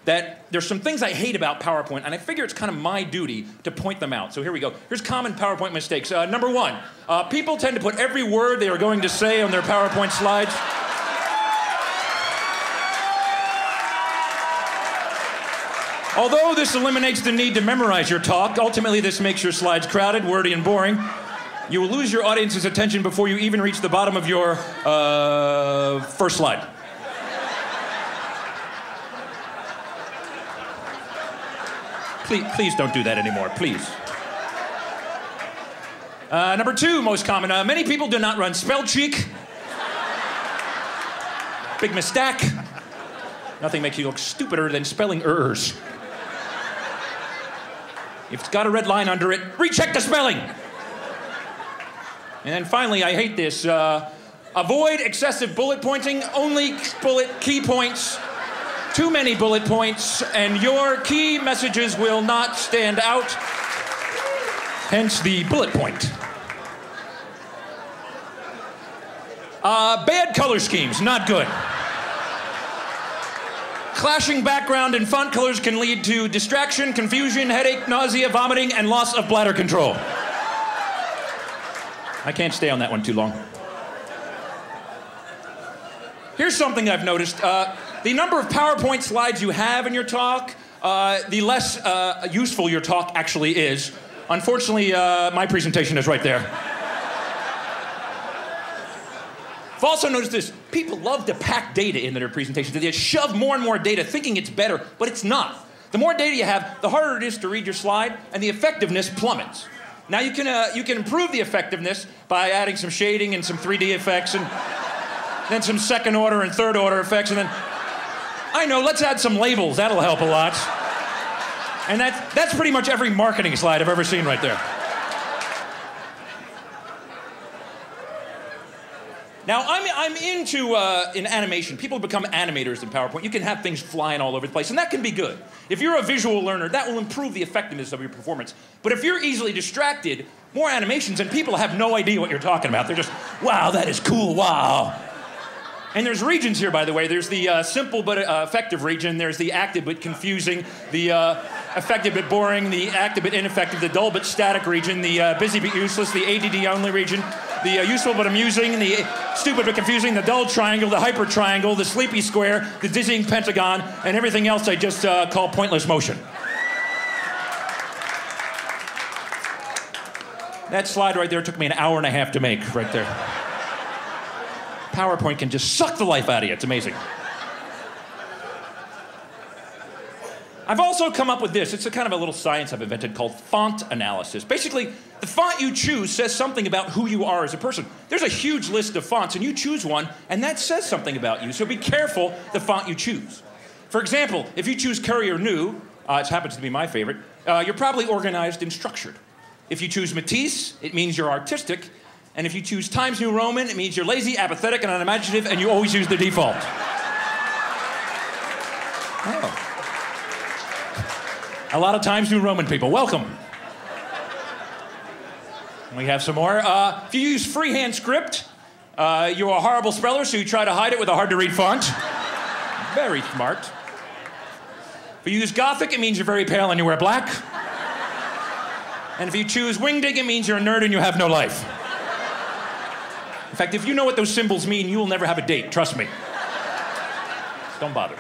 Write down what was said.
that there's some things I hate about PowerPoint, and I figure it's kind of my duty to point them out. So here we go. Here's common PowerPoint mistakes. Number one, people tend to put every word they are going to say on their PowerPoint slides. Although this eliminates the need to memorize your talk, ultimately this makes your slides crowded, wordy, and boring. You will lose your audience's attention before you even reach the bottom of your first slide. Please don't do that anymore, please. Number two, most common, many people do not run spell check. Big mistake. Nothing makes you look stupider than spelling errors. If it's got a red line under it, recheck the spelling. And then finally, I hate this. Avoid excessive bullet pointing, only key points. Too many bullet points, and your key messages will not stand out. Hence the bullet point. Bad color schemes, not good. Clashing background and font colors can lead to distraction, confusion, headache, nausea, vomiting, and loss of bladder control. I can't stay on that one too long. Here's something I've noticed. The number of PowerPoint slides you have in your talk, the less useful your talk actually is. Unfortunately, my presentation is right there. I've also noticed this. People love to pack data into their presentations. They shove more and more data thinking it's better, but it's not. The more data you have, the harder it is to read your slide, and the effectiveness plummets. Now you can improve the effectiveness by adding some shading and some 3D effects and then some second order and third order effects, and then, I know, let's add some labels. That'll help a lot. And that's pretty much every marketing slide I've ever seen right there. Now, I'm into in animation. People become animators in PowerPoint. You can have things flying all over the place, and that can be good. If you're a visual learner, that will improve the effectiveness of your performance. But if you're easily distracted, more animations, and people have no idea what you're talking about. They're just, wow, that is cool, wow. And there's regions here, by the way. There's the simple but effective region. There's the active but confusing, the effective but boring, the active but ineffective, the dull but static region, the busy but useless, the ADD only region, the useful but amusing, the stupid but confusing, the dull triangle, the hyper triangle, the sleepy square, the dizzying pentagon, and everything else I just call pointless motion. That slide right there took me an hour and a half to make, right there. PowerPoint can just suck the life out of you. It's amazing. I've also come up with this. It's a kind of a little science I've invented called font analysis. Basically, the font you choose says something about who you are as a person. There's a huge list of fonts, and you choose one, and that says something about you. So be careful the font you choose. For example, if you choose Courier New, it happens to be my favorite, you're probably organized and structured. If you choose Matisse, it means you're artistic. And if you choose Times New Roman, it means you're lazy, apathetic, and unimaginative, and you always use the default. Oh. A lot of Times New Roman people. Welcome. We have some more. If you use freehand script, you're a horrible speller, so you try to hide it with a hard-to-read font. Very smart. If you use Gothic, it means you're very pale and you wear black. And if you choose Wingding, it means you're a nerd and you have no life. In fact, if you know what those symbols mean, you will never have a date, trust me. Don't bother.